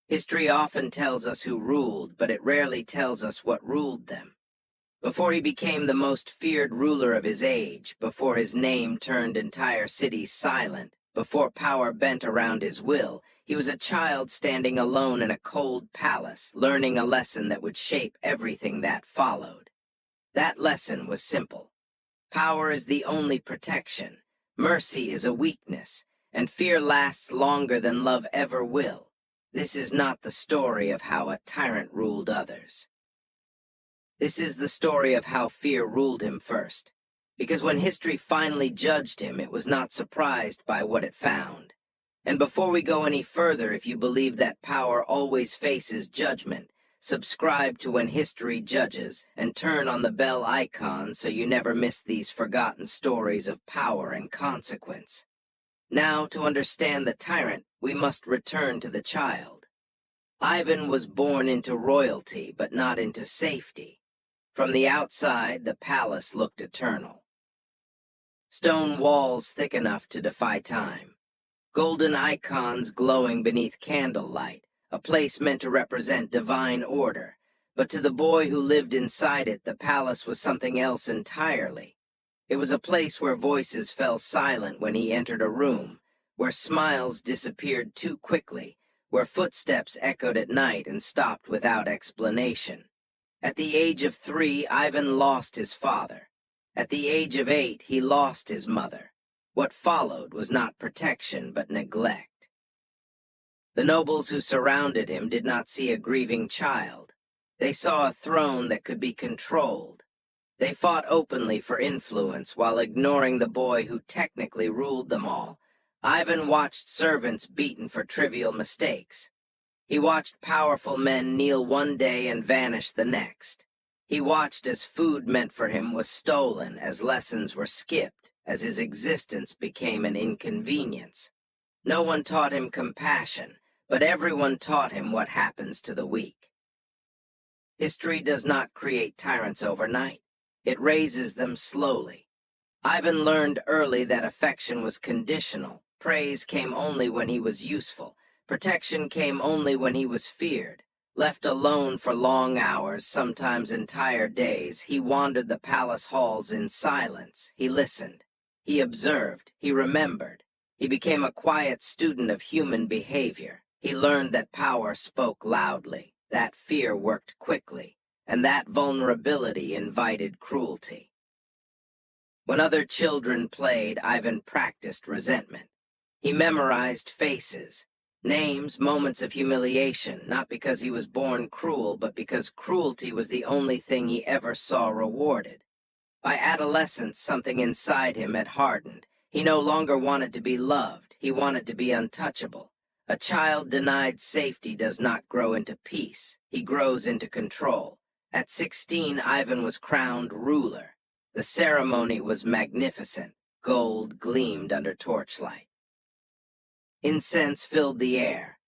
History often tells us who ruled, but it rarely tells us what ruled them. Before he became the most feared ruler of his age, before his name turned entire cities silent, before power bent around his will, he was a child standing alone in a cold palace, learning a lesson that would shape everything that followed. That lesson was simple. Power is the only protection, mercy is a weakness, and fear lasts longer than love ever will. This is not the story of how a tyrant ruled others. This is the story of how fear ruled him first. Because when history finally judged him, it was not surprised by what it found. And before we go any further, if you believe that power always faces judgment, subscribe to When History Judges and turn on the bell icon so you never miss these forgotten stories of power and consequence. Now, to understand the tyrant, we must return to the child. Ivan was born into royalty, but not into safety. From the outside, the palace looked eternal. Stone walls thick enough to defy time. Golden icons glowing beneath candlelight, a place meant to represent divine order. But to the boy who lived inside it, the palace was something else entirely. It was a place where voices fell silent when he entered a room, where smiles disappeared too quickly, where footsteps echoed at night and stopped without explanation. At the age of 3, Ivan lost his father. At the age of 8, he lost his mother. What followed was not protection, but neglect. The nobles who surrounded him did not see a grieving child. They saw a throne that could be controlled. They fought openly for influence while ignoring the boy who technically ruled them all. Ivan watched servants beaten for trivial mistakes. He watched powerful men kneel one day and vanish the next. He watched as food meant for him was stolen, as lessons were skipped, as his existence became an inconvenience. No one taught him compassion, but everyone taught him what happens to the weak. History does not create tyrants overnight. It raises them slowly. Ivan learned early that affection was conditional. Praise came only when he was useful. Protection came only when he was feared. Left alone for long hours, sometimes entire days, he wandered the palace halls in silence. He listened. He observed. He remembered. He became a quiet student of human behavior. He learned that power spoke loudly, that fear worked quickly, and that vulnerability invited cruelty. When other children played, Ivan practiced resentment. He memorized faces. Names, moments of humiliation, not because he was born cruel, but because cruelty was the only thing he ever saw rewarded. By adolescence, something inside him had hardened. He no longer wanted to be loved. He wanted to be untouchable. A child denied safety does not grow into peace. He grows into control. At 16, Ivan was crowned ruler. The ceremony was magnificent. Gold gleamed under torchlight. Incense filled the air.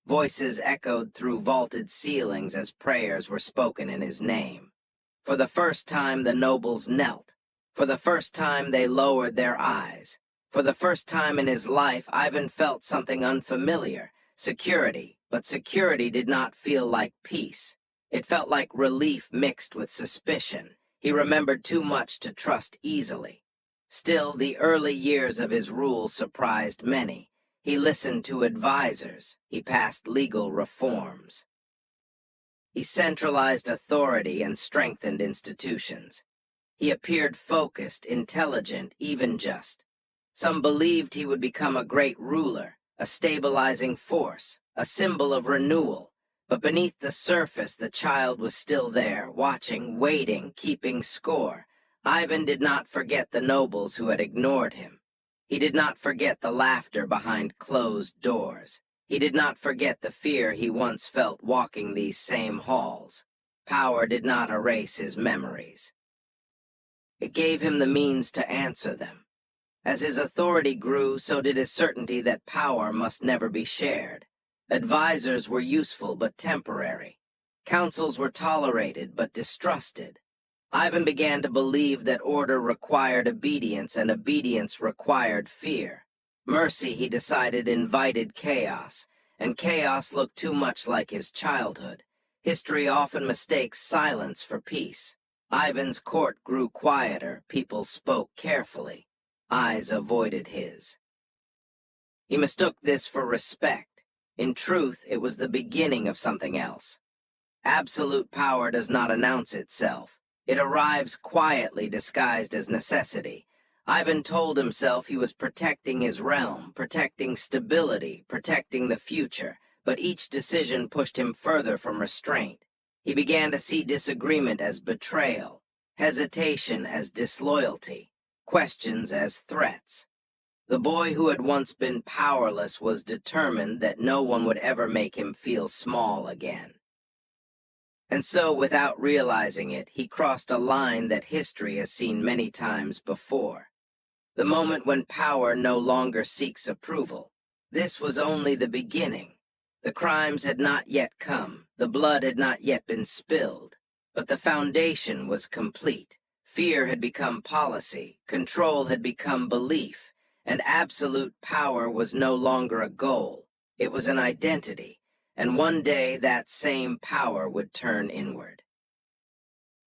Voices echoed through vaulted ceilings as prayers were spoken in his name. For the first time, the nobles knelt. For the first time, they lowered their eyes. For the first time in his life, Ivan felt something unfamiliar, security, but security did not feel like peace. It felt like relief mixed with suspicion. He remembered too much to trust easily. Still, the early years of his rule surprised many. He listened to advisors. He passed legal reforms. He centralized authority and strengthened institutions. He appeared focused, intelligent, even just. Some believed he would become a great ruler, a stabilizing force, a symbol of renewal. But beneath the surface, the child was still there, watching, waiting, keeping score. Ivan did not forget the nobles who had ignored him. He did not forget the laughter behind closed doors. He did not forget the fear he once felt walking these same halls. Power did not erase his memories. It gave him the means to answer them. As his authority grew, so did his certainty that power must never be shared. Advisors were useful but temporary. Councils were tolerated but distrusted. Ivan began to believe that order required obedience and obedience required fear. Mercy, he decided, invited chaos, and chaos looked too much like his childhood. History often mistakes silence for peace. Ivan's court grew quieter, people spoke carefully. Eyes avoided his. He mistook this for respect. In truth, it was the beginning of something else. Absolute power does not announce itself. It arrives quietly disguised as necessity. Ivan told himself he was protecting his realm, protecting stability, protecting the future, but each decision pushed him further from restraint. He began to see disagreement as betrayal, hesitation as disloyalty, questions as threats. The boy who had once been powerless was determined that no one would ever make him feel small again. And so, without realizing it, he crossed a line that history has seen many times before. The moment when power no longer seeks approval. This was only the beginning. The crimes had not yet come, the blood had not yet been spilled, but the foundation was complete. Fear had become policy, control had become belief, and absolute power was no longer a goal. It was an identity. And one day that same power would turn inward.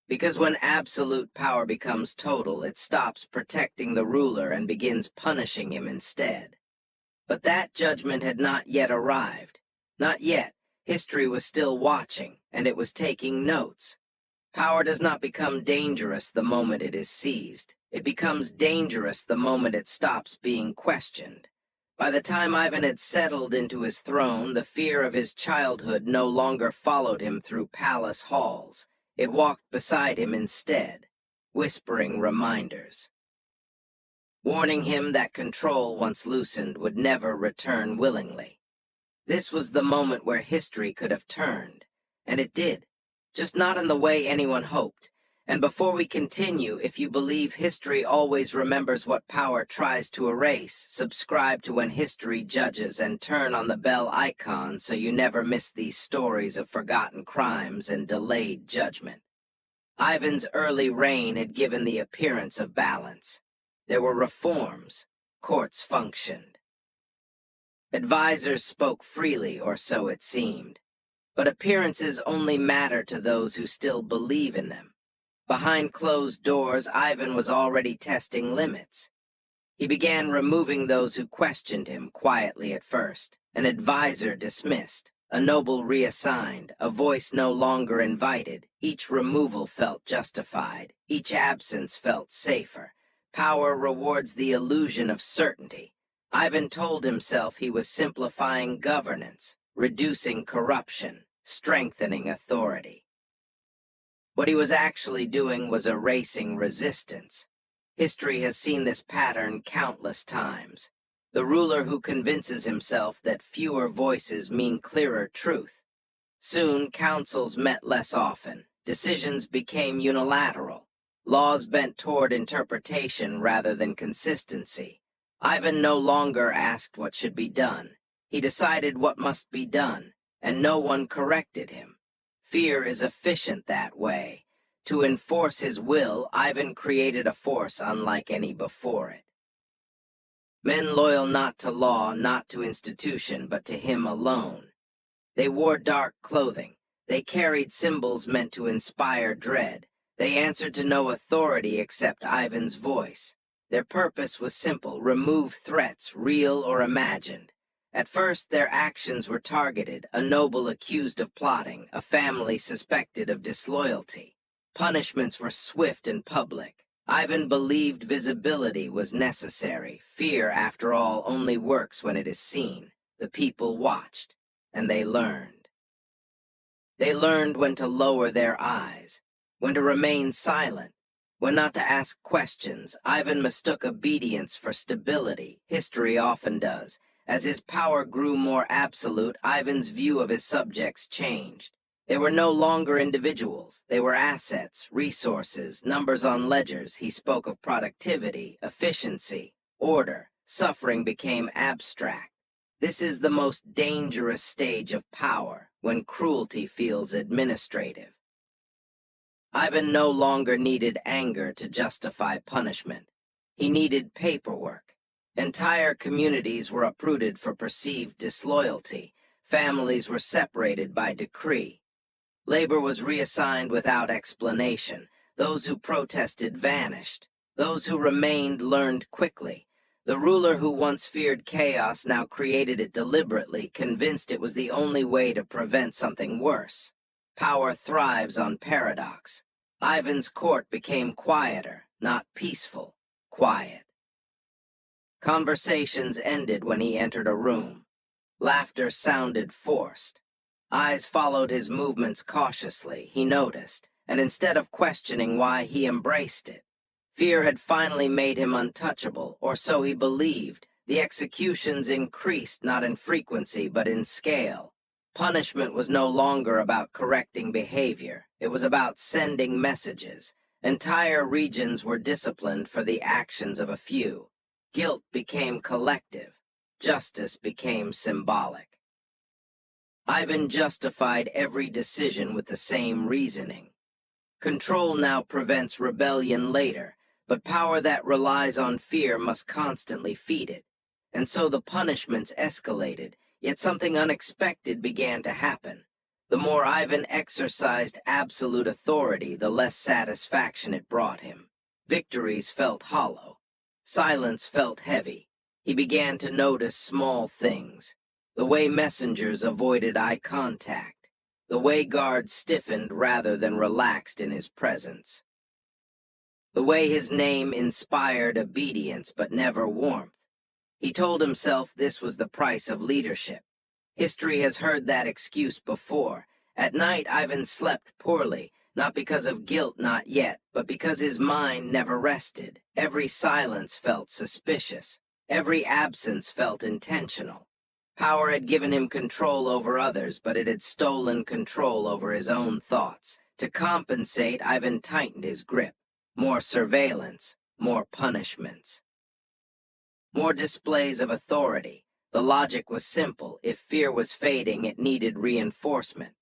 Because when absolute power becomes total, it stops protecting the ruler and begins punishing him instead. But that judgment had not yet arrived. Not yet. History was still watching, and it was taking notes. Power does not become dangerous the moment it is seized. It becomes dangerous the moment it stops being questioned. By the time Ivan had settled into his throne, the fear of his childhood no longer followed him through palace halls. It walked beside him instead, whispering reminders, warning him that control once loosened would never return willingly. This was the moment where history could have turned, and it did, just not in the way anyone hoped. And before we continue, if you believe history always remembers what power tries to erase, subscribe to When History Judges and turn on the bell icon so you never miss these stories of forgotten crimes and delayed judgment. Ivan's early reign had given the appearance of balance. There were reforms. Courts functioned. Advisors spoke freely, or so it seemed. But appearances only matter to those who still believe in them. Behind closed doors, Ivan was already testing limits. He began removing those who questioned him quietly at first, an advisor dismissed, a noble reassigned, a voice no longer invited. Each removal felt justified, each absence felt safer. Power rewards the illusion of certainty. Ivan told himself he was simplifying governance, reducing corruption, strengthening authority. What he was actually doing was erasing resistance. History has seen this pattern countless times. The ruler who convinces himself that fewer voices mean clearer truth. Soon, councils met less often. Decisions became unilateral. Laws bent toward interpretation rather than consistency. Ivan no longer asked what should be done. He decided what must be done, and no one corrected him. Fear is efficient that way. To enforce his will, Ivan created a force unlike any before it. Men loyal not to law, not to institution, but to him alone. They wore dark clothing. They carried symbols meant to inspire dread. They answered to no authority except Ivan's voice. Their purpose was simple: remove threats, real or imagined. At first, their actions were targeted: a noble accused of plotting, a family suspected of disloyalty. Punishments were swift and public. Ivan believed visibility was necessary. Fear, after all, only works when it is seen. The people watched, and they learned. They learned when to lower their eyes, when to remain silent, when not to ask questions. Ivan mistook obedience for stability. History often does. As his power grew more absolute, Ivan's view of his subjects changed. They were no longer individuals. They were assets, resources, numbers on ledgers. He spoke of productivity, efficiency, order. Suffering became abstract. This is the most dangerous stage of power, when cruelty feels administrative. Ivan no longer needed anger to justify punishment. He needed paperwork. Entire communities were uprooted for perceived disloyalty. Families were separated by decree. Labor was reassigned without explanation. Those who protested vanished. Those who remained learned quickly. The ruler who once feared chaos now created it deliberately, convinced it was the only way to prevent something worse. Power thrives on paradox. Ivan's court became quieter, not peaceful, quiet. Conversations ended when he entered a room. Laughter sounded forced. Eyes followed his movements cautiously, he noticed, and instead of questioning why, he embraced it. Fear had finally made him untouchable, or so he believed. The executions increased not in frequency but in scale. Punishment was no longer about correcting behavior. It was about sending messages. Entire regions were disciplined for the actions of a few. Guilt became collective. Justice became symbolic. Ivan justified every decision with the same reasoning. Control now prevents rebellion later, but power that relies on fear must constantly feed it. And so the punishments escalated, yet something unexpected began to happen. The more Ivan exercised absolute authority, the less satisfaction it brought him. Victories felt hollow. Silence felt heavy. He began to notice small things. The way messengers avoided eye contact. The way guards stiffened rather than relaxed in his presence. The way his name inspired obedience but never warmth. He told himself this was the price of leadership. History has heard that excuse before. At night, Ivan slept poorly, not because of guilt not yet, but because his mind never rested. Every silence felt suspicious. Every absence felt intentional. Power had given him control over others, but it had stolen control over his own thoughts. To compensate, Ivan tightened his grip. More surveillance, more punishments. More displays of authority. The logic was simple. If fear was fading, it needed reinforcement.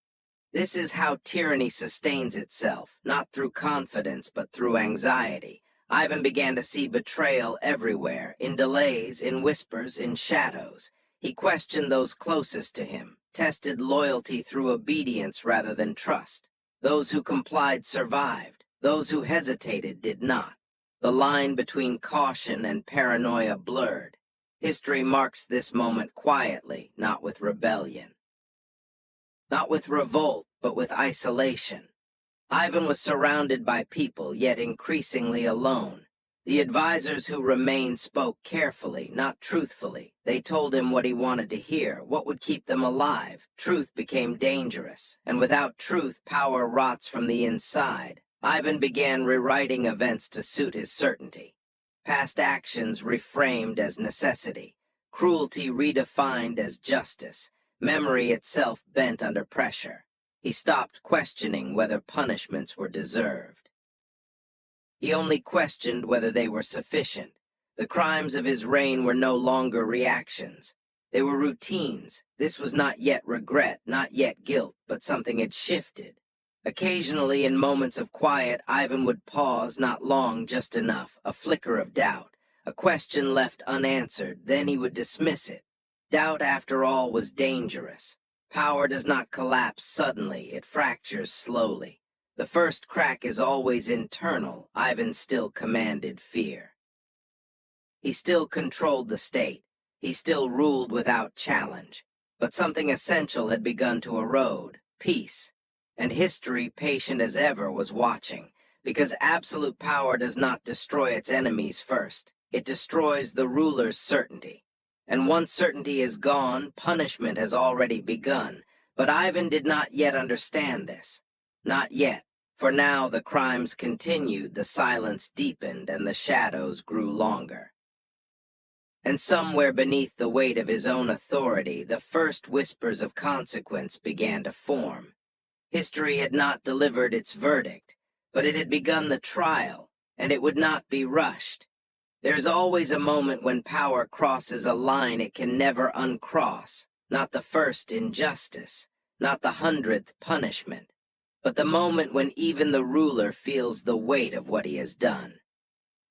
This is how tyranny sustains itself, not through confidence, but through anxiety. Ivan began to see betrayal everywhere, in delays, in whispers, in shadows. He questioned those closest to him, tested loyalty through obedience rather than trust. Those who complied survived. Those who hesitated did not. The line between caution and paranoia blurred. History marks this moment quietly, not with rebellion. Not with revolt, but with isolation. Ivan was surrounded by people, yet increasingly alone. The advisors who remained spoke carefully, not truthfully. They told him what he wanted to hear, what would keep them alive. Truth became dangerous, and without truth, power rots from the inside. Ivan began rewriting events to suit his certainty. Past actions reframed as necessity. Cruelty redefined as justice. Memory itself bent under pressure. He stopped questioning whether punishments were deserved. He only questioned whether they were sufficient. The crimes of his reign were no longer reactions. They were routines. This was not yet regret, not yet guilt, but something had shifted. Occasionally, in moments of quiet, Ivan would pause, not long, just enough, a flicker of doubt, a question left unanswered, then he would dismiss it. Doubt, after all, was dangerous. Power does not collapse suddenly, it fractures slowly. The first crack is always internal. Ivan still commanded fear. He still controlled the state. He still ruled without challenge. But something essential had begun to erode: peace. And history, patient as ever, was watching, because absolute power does not destroy its enemies first. It destroys the ruler's certainty. And once certainty is gone, punishment has already begun. But Ivan did not yet understand this. Not yet, for now the crimes continued, the silence deepened, and the shadows grew longer. And somewhere beneath the weight of his own authority, the first whispers of consequence began to form. History had not delivered its verdict, but it had begun the trial, and it would not be rushed. There is always a moment when power crosses a line it can never uncross, not the first injustice, not the 100th punishment, but the moment when even the ruler feels the weight of what he has done.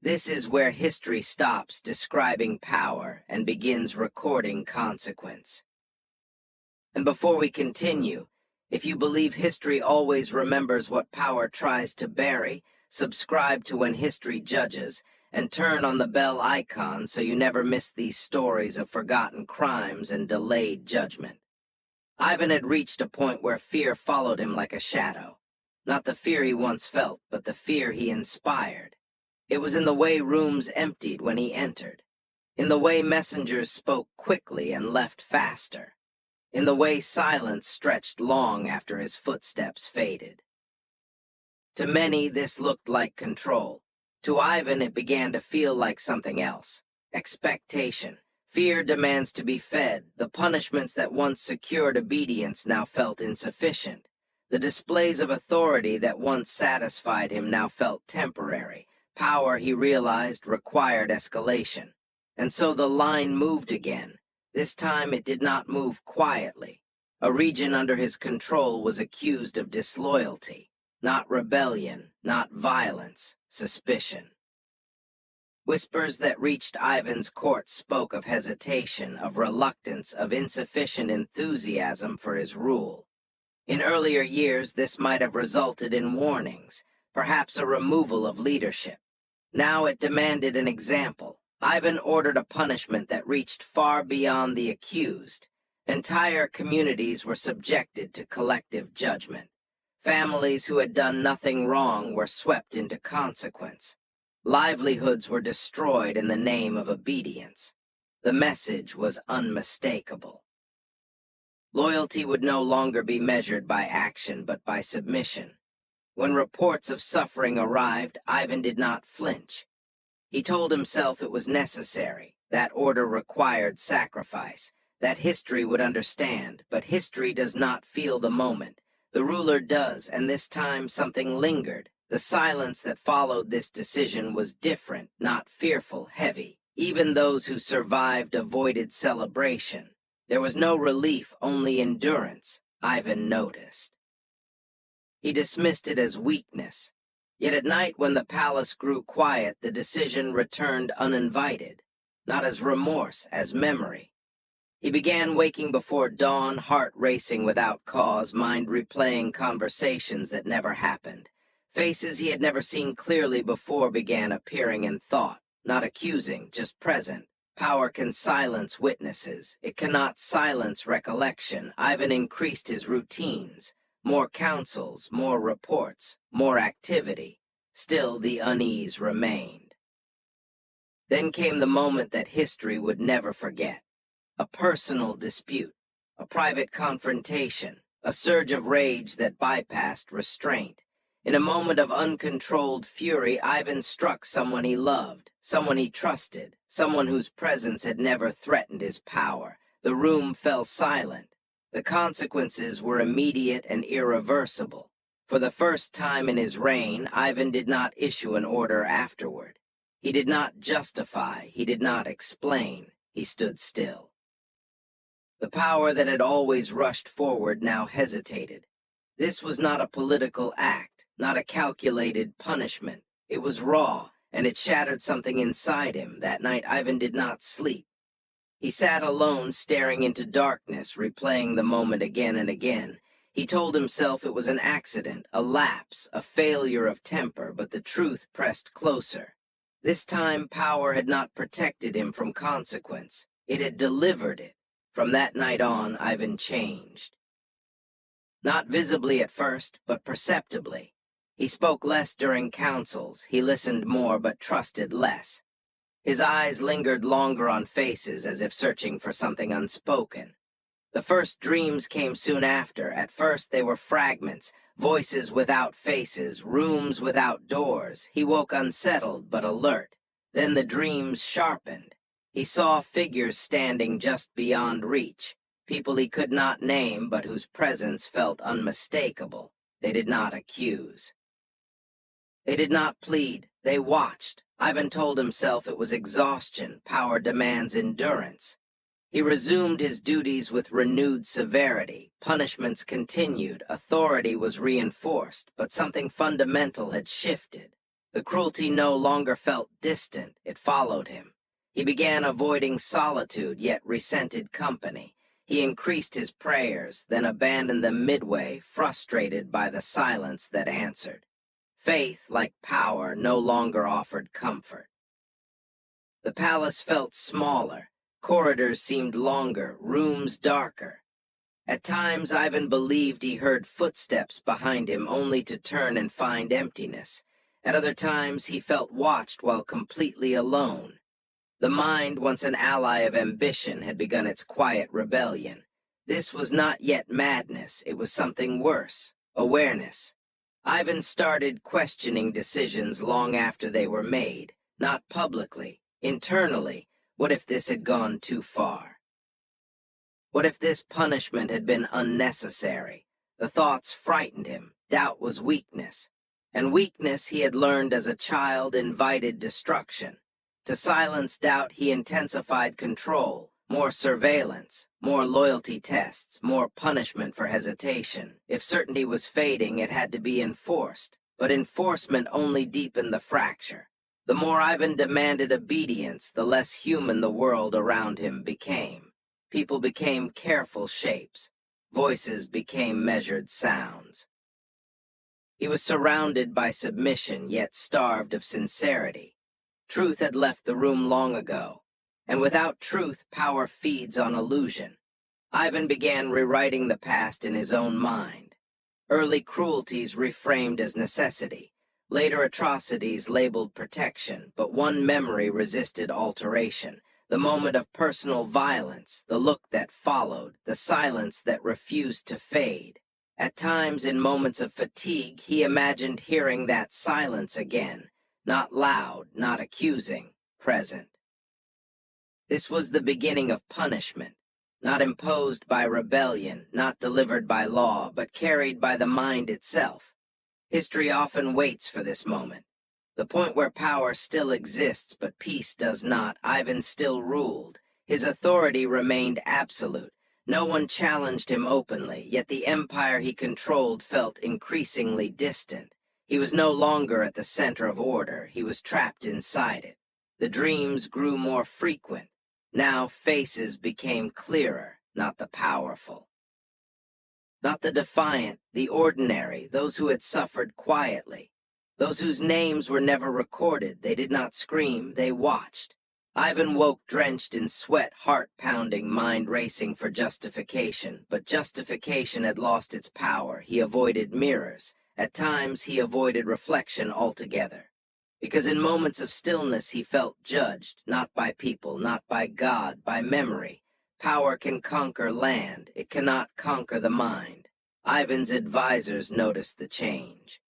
This is where history stops describing power and begins recording consequence. And before we continue, if you believe history always remembers what power tries to bury, subscribe to When History Judges, and turn on the bell icon so you never miss these stories of forgotten crimes and delayed judgment. Ivan had reached a point where fear followed him like a shadow. Not the fear he once felt, but the fear he inspired. It was in the way rooms emptied when he entered, in the way messengers spoke quickly and left faster, in the way silence stretched long after his footsteps faded. To many, this looked like control. To Ivan, it began to feel like something else. Expectation. Fear demands to be fed. The punishments that once secured obedience now felt insufficient. The displays of authority that once satisfied him now felt temporary. Power, he realized, required escalation. And so the line moved again. This time it did not move quietly. A region under his control was accused of disloyalty. Not rebellion, not violence, suspicion. Whispers that reached Ivan's court spoke of hesitation, of reluctance, of insufficient enthusiasm for his rule. In earlier years, this might have resulted in warnings, perhaps a removal of leadership. Now it demanded an example. Ivan ordered a punishment that reached far beyond the accused. Entire communities were subjected to collective judgment. Families who had done nothing wrong were swept into consequence. Livelihoods were destroyed in the name of obedience. The message was unmistakable. Loyalty would no longer be measured by action but by submission. When reports of suffering arrived, Ivan did not flinch. He told himself it was necessary, that order required sacrifice, that history would understand, but history does not feel the moment. The ruler does, and this time something lingered. The silence that followed this decision was different, not fearful, heavy. Even those who survived avoided celebration. There was no relief, only endurance, Ivan noticed. He dismissed it as weakness. Yet at night when the palace grew quiet, the decision returned uninvited, not as remorse, as memory. He began waking before dawn, heart racing without cause, mind replaying conversations that never happened. Faces he had never seen clearly before began appearing in thought, not accusing, just present. Power can silence witnesses. It cannot silence recollection. Ivan increased his routines. More councils, more reports, more activity. Still the unease remained. Then came the moment that history would never forget. A personal dispute, a private confrontation, a surge of rage that bypassed restraint. In a moment of uncontrolled fury, Ivan struck someone he loved, someone he trusted, someone whose presence had never threatened his power. The room fell silent. The consequences were immediate and irreversible. For the first time in his reign, Ivan did not issue an order afterward. He did not justify, he did not explain, he stood still. The power that had always rushed forward now hesitated. This was not a political act, not a calculated punishment. It was raw, and it shattered something inside him. That night Ivan did not sleep. He sat alone, staring into darkness, replaying the moment again and again. He told himself it was an accident, a lapse, a failure of temper, but the truth pressed closer. This time power had not protected him from consequence. It had delivered it. From that night on, Ivan changed. Not visibly at first, but perceptibly. He spoke less during councils, he listened more but trusted less. His eyes lingered longer on faces as if searching for something unspoken. The first dreams came soon after. At first they were fragments, voices without faces, rooms without doors. He woke unsettled but alert. Then the dreams sharpened. He saw figures standing just beyond reach, people he could not name but whose presence felt unmistakable. They did not accuse. They did not plead, they watched. Ivan told himself it was exhaustion, power demands endurance. He resumed his duties with renewed severity. Punishments continued, authority was reinforced, but something fundamental had shifted. The cruelty no longer felt distant, it followed him. He began avoiding solitude, yet resented company. He increased his prayers, then abandoned them midway, frustrated by the silence that answered. Faith, like power, no longer offered comfort. The palace felt smaller. Corridors seemed longer, rooms darker. At times, Ivan believed he heard footsteps behind him, only to turn and find emptiness. At other times, he felt watched while completely alone. The mind, once an ally of ambition, had begun its quiet rebellion. This was not yet madness, it was something worse, awareness. Ivan started questioning decisions long after they were made, not publicly, internally. What if this had gone too far? What if this punishment had been unnecessary? The thoughts frightened him. Doubt was weakness. And weakness, he had learned as a child, invited destruction. To silence doubt, he intensified control, more surveillance, more loyalty tests, more punishment for hesitation. If certainty was fading, it had to be enforced. But enforcement only deepened the fracture. The more Ivan demanded obedience, the less human the world around him became. People became careful shapes. Voices became measured sounds. He was surrounded by submission, yet starved of sincerity. Truth had left the room long ago, and without truth, power feeds on illusion. Ivan began rewriting the past in his own mind. Early cruelties reframed as necessity. Later atrocities labeled protection, but one memory resisted alteration. The moment of personal violence, the look that followed, the silence that refused to fade. At times, in moments of fatigue, he imagined hearing that silence again, not loud, not accusing, present. This was the beginning of punishment, not imposed by rebellion, not delivered by law, but carried by the mind itself. History often waits for this moment. The point where power still exists, but peace does not. Ivan still ruled. His authority remained absolute. No one challenged him openly, yet the empire he controlled felt increasingly distant. He was no longer at the center of order. He was trapped inside it. The dreams grew more frequent. Now faces became clearer, not the powerful. Not the defiant, the ordinary, those who had suffered quietly. Those whose names were never recorded. They did not scream, they watched. Ivan woke drenched in sweat, heart pounding, mind racing for justification. But justification had lost its power. He avoided mirrors. At times he avoided reflection altogether. Because in moments of stillness he felt judged, not by people, not by God, by memory. Power can conquer land, it cannot conquer the mind. Ivan's advisors noticed the change.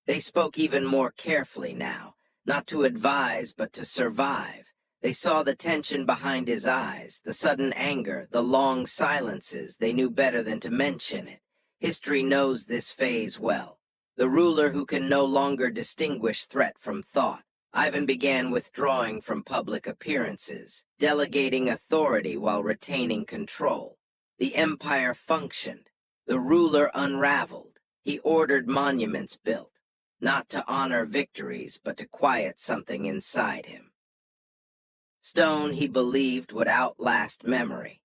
They spoke even more carefully now, not to advise but to survive. They saw the tension behind his eyes, the sudden anger, the long silences. They knew better than to mention it. History knows this phase well. The ruler who can no longer distinguish threat from thought. Ivan began withdrawing from public appearances, delegating authority while retaining control. The empire functioned. The ruler unraveled. He ordered monuments built, not to honor victories, but to quiet something inside him. Stone, he believed, would outlast memory.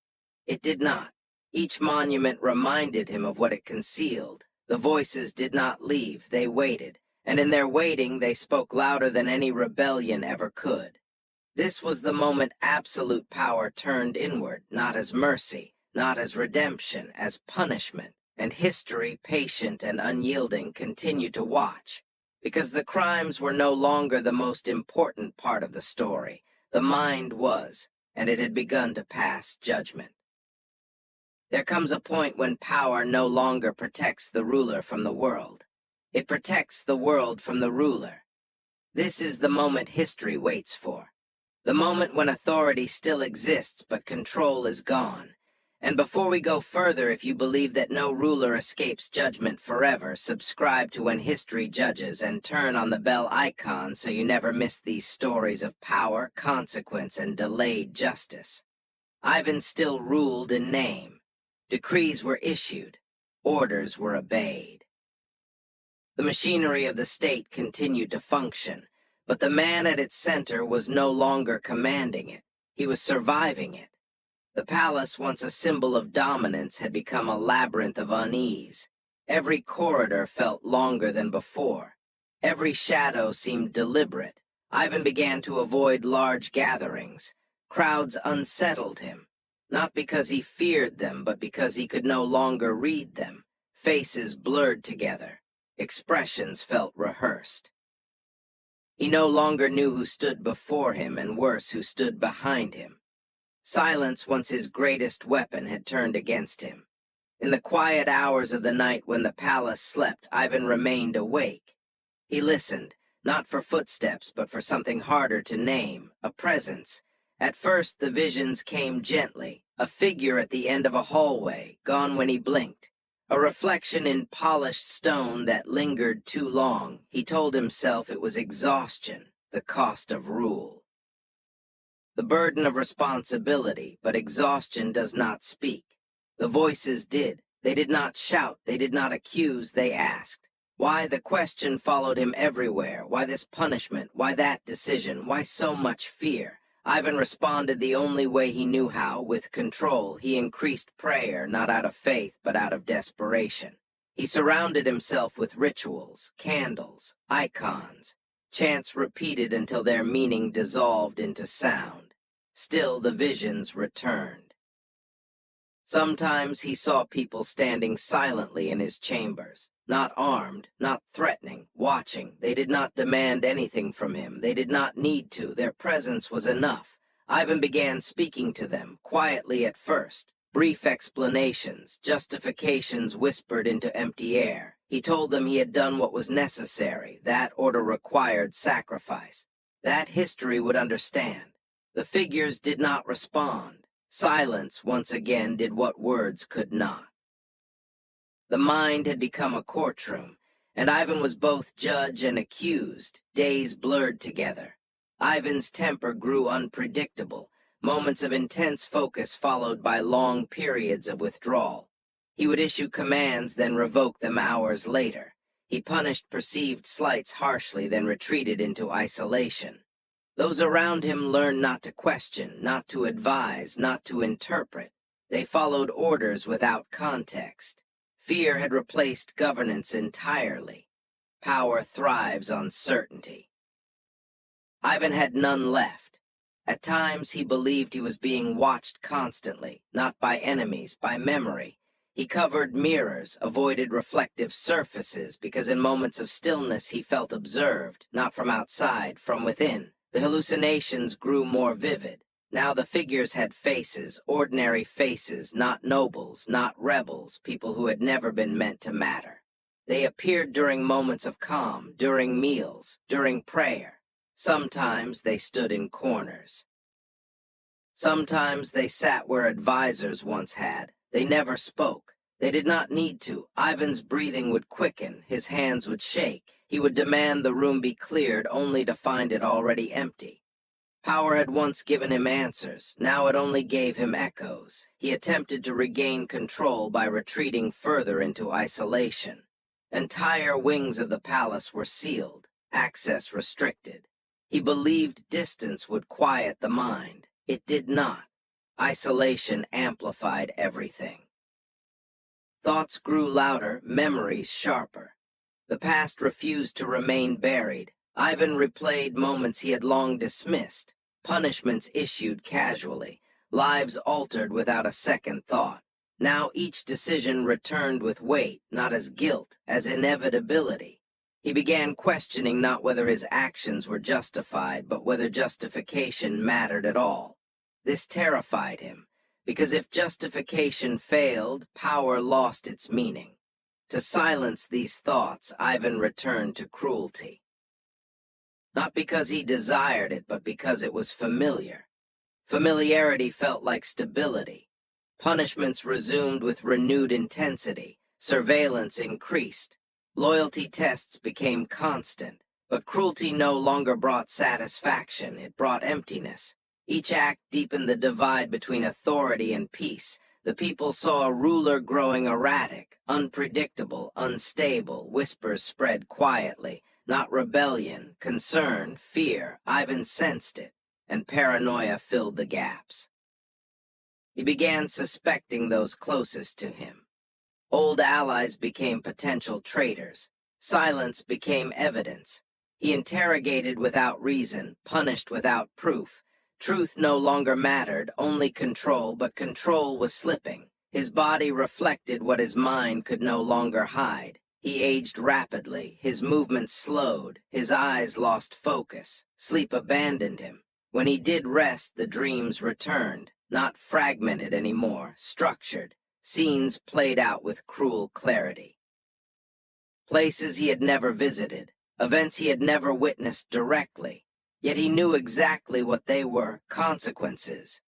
It did not. Each monument reminded him of what it concealed. The voices did not leave, they waited. And in their waiting, they spoke louder than any rebellion ever could. This was the moment absolute power turned inward, not as mercy, not as redemption, as punishment. And history, patient and unyielding, continued to watch. Because the crimes were no longer the most important part of the story. The mind was, and it had begun to pass judgment. There comes a point when power no longer protects the ruler from the world. It protects the world from the ruler. This is the moment history waits for. The moment when authority still exists, but control is gone. And before we go further, if you believe that no ruler escapes judgment forever, subscribe to When History Judges and turn on the bell icon so you never miss these stories of power, consequence, and delayed justice. Ivan still ruled in name. Decrees were issued. Orders were obeyed. The machinery of the state continued to function, but the man at its center was no longer commanding it. He was surviving it. The palace, once a symbol of dominance, had become a labyrinth of unease. Every corridor felt longer than before. Every shadow seemed deliberate. Ivan began to avoid large gatherings. Crowds unsettled him, not because he feared them, but because he could no longer read them. Faces blurred together. Expressions felt rehearsed. He no longer knew who stood before him, and worse, who stood behind him. Silence, once his greatest weapon, had turned against him. In the quiet hours of the night when the palace slept, Ivan remained awake. He listened, not for footsteps, but for something harder to name, a presence. At first, the visions came gently, a figure at the end of a hallway, gone when he blinked. A reflection in polished stone that lingered too long. He told himself it was exhaustion, the cost of rule. The burden of responsibility, but exhaustion does not speak. The voices did. They did not shout, they did not accuse, they asked. Why? The question followed him everywhere. Why this punishment? Why that decision? Why so much fear? Ivan responded the only way he knew how, with control. He increased prayer, not out of faith, but out of desperation. He surrounded himself with rituals, candles, icons, chants repeated until their meaning dissolved into sound. Still, the visions returned. Sometimes he saw people standing silently in his chambers, not armed, not threatening, watching. They did not demand anything from him. They did not need to. Their presence was enough. Ivan began speaking to them, quietly at first. Brief explanations, justifications whispered into empty air. He told them he had done what was necessary. That order required sacrifice. That history would understand. The figures did not respond. Silence once again did what words could not. The mind had become a courtroom, and Ivan was both judge and accused. Days blurred together. Ivan's temper grew unpredictable, moments of intense focus followed by long periods of withdrawal. He would issue commands, then revoke them hours later. He punished perceived slights harshly, then retreated into isolation. Those around him learned not to question, not to advise, not to interpret. They followed orders without context. Fear had replaced governance entirely. Power thrives on certainty. Ivan had none left. At times he believed he was being watched constantly, not by enemies, by memory. He covered mirrors, avoided reflective surfaces, because in moments of stillness he felt observed, not from outside, from within. The hallucinations grew more vivid. Now the figures had faces, ordinary faces, not nobles, not rebels, people who had never been meant to matter. They appeared during moments of calm, during meals, during prayer. Sometimes they stood in corners. Sometimes they sat where advisors once had. They never spoke. They did not need to. Ivan's breathing would quicken, his hands would shake. He would demand the room be cleared, only to find it already empty. Power had once given him answers, now it only gave him echoes. He attempted to regain control by retreating further into isolation. Entire wings of the palace were sealed, access restricted. He believed distance would quiet the mind. It did not. Isolation amplified everything. Thoughts grew louder, memories sharper. The past refused to remain buried. Ivan replayed moments he had long dismissed, punishments issued casually, lives altered without a second thought. Now each decision returned with weight, not as guilt, as inevitability. He began questioning not whether his actions were justified, but whether justification mattered at all. This terrified him, because if justification failed, power lost its meaning. To silence these thoughts, Ivan returned to cruelty. Not because he desired it, but because it was familiar. Familiarity felt like stability. Punishments resumed with renewed intensity. Surveillance increased. Loyalty tests became constant. But cruelty no longer brought satisfaction, it brought emptiness. Each act deepened the divide between authority and peace. The people saw a ruler growing erratic, unpredictable, unstable. Whispers spread quietly, not rebellion, concern, fear. Ivan sensed it, and paranoia filled the gaps. He began suspecting those closest to him. Old allies became potential traitors. Silence became evidence. He interrogated without reason, punished without proof. Truth no longer mattered, only control, but control was slipping. His body reflected what his mind could no longer hide. He aged rapidly, his movements slowed, his eyes lost focus. Sleep abandoned him. When he did rest, the dreams returned, not fragmented anymore, structured. Scenes played out with cruel clarity. Places he had never visited, events he had never witnessed directly, yet he knew exactly what they were, consequences.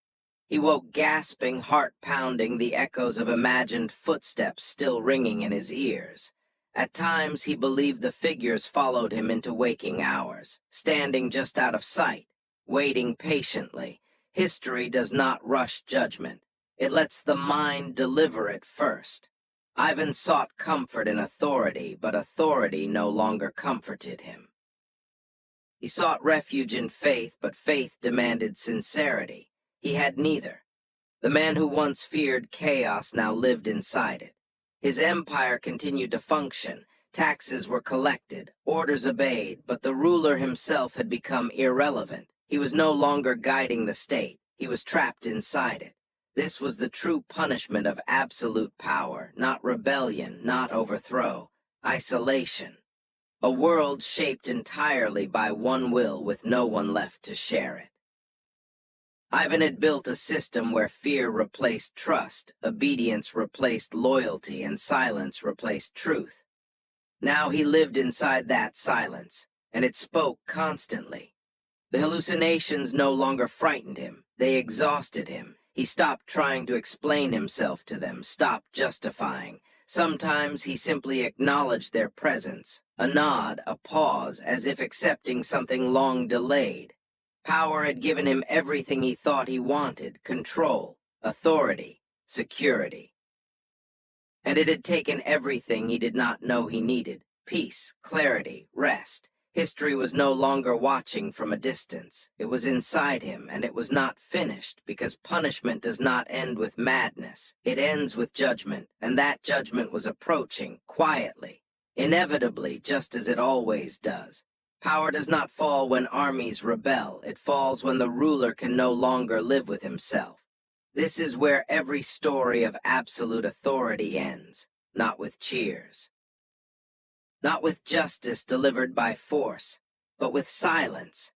He woke gasping, heart pounding, the echoes of imagined footsteps still ringing in his ears. At times he believed the figures followed him into waking hours, standing just out of sight, waiting patiently. History does not rush judgment. It lets the mind deliver it first. Ivan sought comfort in authority, but authority no longer comforted him. He sought refuge in faith, but faith demanded sincerity. He had neither. The man who once feared chaos now lived inside it. His empire continued to function. Taxes were collected, orders obeyed, but the ruler himself had become irrelevant. He was no longer guiding the state. He was trapped inside it. This was the true punishment of absolute power, not rebellion, not overthrow, isolation. A world shaped entirely by one will with no one left to share it. Ivan had built a system where fear replaced trust, obedience replaced loyalty, and silence replaced truth. Now he lived inside that silence, and it spoke constantly. The hallucinations no longer frightened him, they exhausted him. He stopped trying to explain himself to them, stopped justifying. Sometimes he simply acknowledged their presence, a nod, a pause, as if accepting something long delayed. Power had given him everything he thought he wanted: control, authority, security. And it had taken everything he did not know he needed: peace, clarity, rest. History was no longer watching from a distance. It was inside him, and it was not finished, because punishment does not end with madness. It ends with judgment, and that judgment was approaching, quietly, inevitably, just as it always does. Power does not fall when armies rebel. It falls when the ruler can no longer live with himself. This is where every story of absolute authority ends, not with cheers. Not with justice delivered by force, but with silence.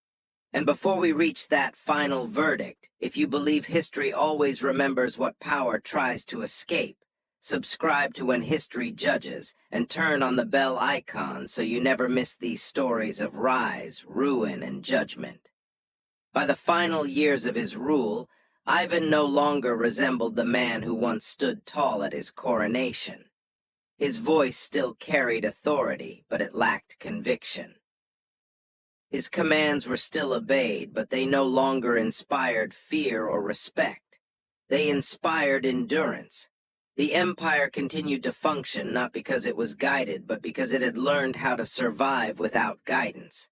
And before we reach that final verdict, if you believe history always remembers what power tries to escape, subscribe to When History Judges, and turn on the bell icon so you never miss these stories of rise, ruin, and judgment. By the final years of his rule, Ivan no longer resembled the man who once stood tall at his coronation. His voice still carried authority, but it lacked conviction. His commands were still obeyed, but they no longer inspired fear or respect. They inspired endurance. The empire continued to function not because it was guided, but because it had learned how to survive without guidance.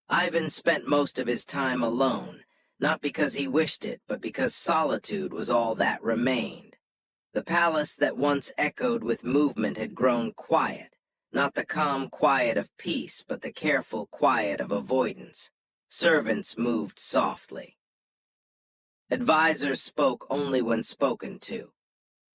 Ivan spent most of his time alone, not because he wished it, but because solitude was all that remained. The palace that once echoed with movement had grown quiet, not the calm quiet of peace, but the careful quiet of avoidance. Servants moved softly. Advisors spoke only when spoken to.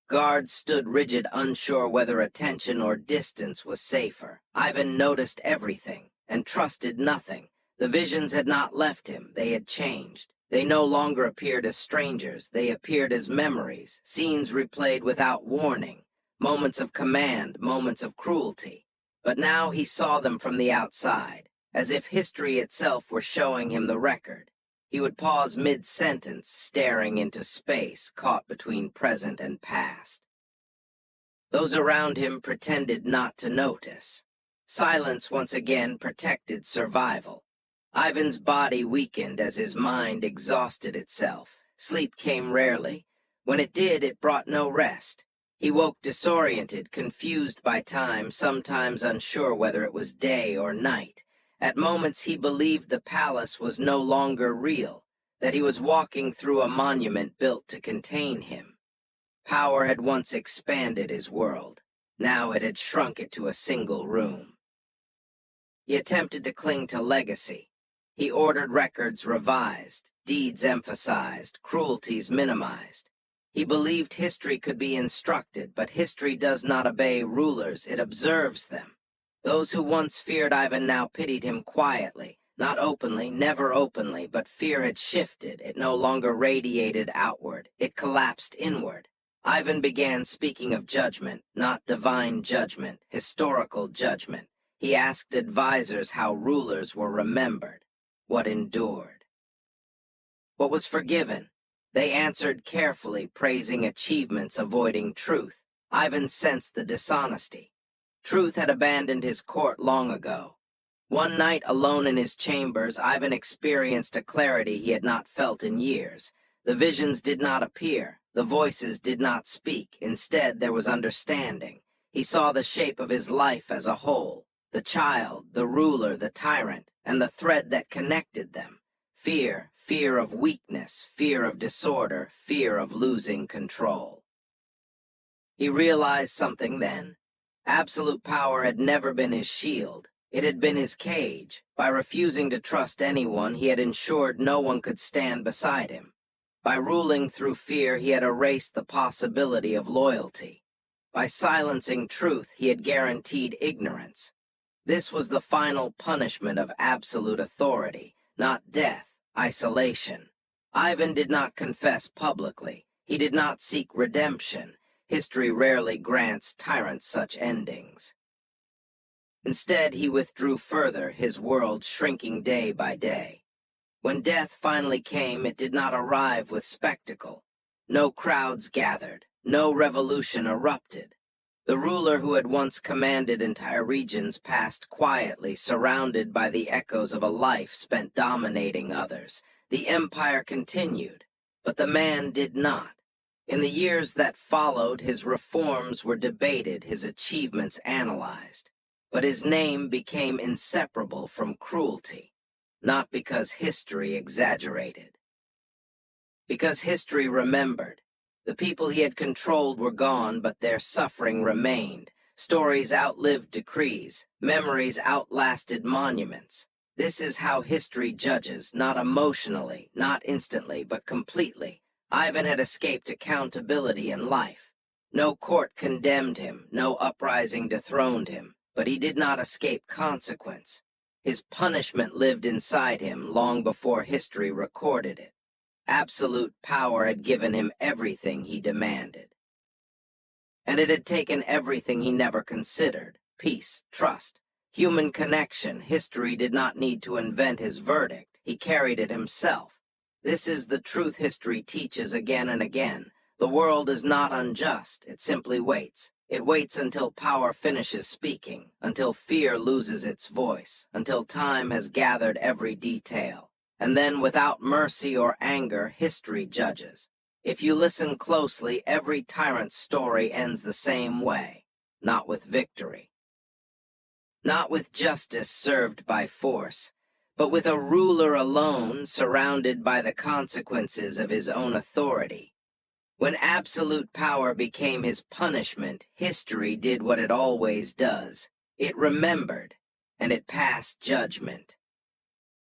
Guards stood rigid, unsure whether attention or distance was safer. Ivan noticed everything, and trusted nothing. The visions had not left him, they had changed. They no longer appeared as strangers, they appeared as memories, scenes replayed without warning, moments of command, moments of cruelty. But now he saw them from the outside, as if history itself were showing him the record. He would pause mid-sentence, staring into space, caught between present and past. Those around him pretended not to notice. Silence once again protected survival. Ivan's body weakened as his mind exhausted itself. Sleep came rarely. When it did, it brought no rest. He woke disoriented, confused by time, sometimes unsure whether it was day or night. At moments he believed the palace was no longer real, that he was walking through a monument built to contain him. Power had once expanded his world. Now it had shrunk it to a single room. He attempted to cling to legacy. He ordered records revised, deeds emphasized, cruelties minimized. He believed history could be instructed, but history does not obey rulers, it observes them. Those who once feared Ivan now pitied him quietly, not openly, never openly, but fear had shifted. It no longer radiated outward, it collapsed inward. Ivan began speaking of judgment, not divine judgment, historical judgment. He asked advisors how rulers were remembered, what endured, what was forgiven. They answered carefully, praising achievements, avoiding truth. Ivan sensed the dishonesty. Truth had abandoned his court long ago. One night, alone in his chambers, Ivan experienced a clarity he had not felt in years. The visions did not appear. The voices did not speak. Instead, there was understanding. He saw the shape of his life as a whole. The child, the ruler, the tyrant, and the thread that connected them. Fear, fear of weakness, fear of disorder, fear of losing control. He realized something then. Absolute power had never been his shield. It had been his cage. By refusing to trust anyone, he had ensured no one could stand beside him. By ruling through fear, he had erased the possibility of loyalty. By silencing truth, he had guaranteed ignorance. This was the final punishment of absolute authority, not death, isolation. Ivan did not confess publicly. He did not seek redemption. History rarely grants tyrants such endings. Instead, he withdrew further, his world shrinking day by day. When death finally came, it did not arrive with spectacle. No crowds gathered, no revolution erupted. The ruler who had once commanded entire regions passed quietly, surrounded by the echoes of a life spent dominating others. The empire continued, but the man did not. In the years that followed, his reforms were debated, his achievements analyzed. But his name became inseparable from cruelty, not because history exaggerated. Because history remembered. The people he had controlled were gone, but their suffering remained. Stories outlived decrees. Memories outlasted monuments. This is how history judges, not emotionally, not instantly, but completely. Ivan had escaped accountability in life. No court condemned him, no uprising dethroned him, but he did not escape consequence. His punishment lived inside him long before history recorded it. Absolute power had given him everything he demanded. And it had taken everything he never considered: peace, trust, human connection. History did not need to invent his verdict. He carried it himself. This is the truth history teaches again and again. The world is not unjust. It simply waits. It waits until power finishes speaking, until fear loses its voice, until time has gathered every detail. And then, without mercy or anger, history judges. If you listen closely, every tyrant's story ends the same way, not with victory. Not with justice served by force, but with a ruler alone, surrounded by the consequences of his own authority. When absolute power became his punishment, history did what it always does. It remembered, and it passed judgment.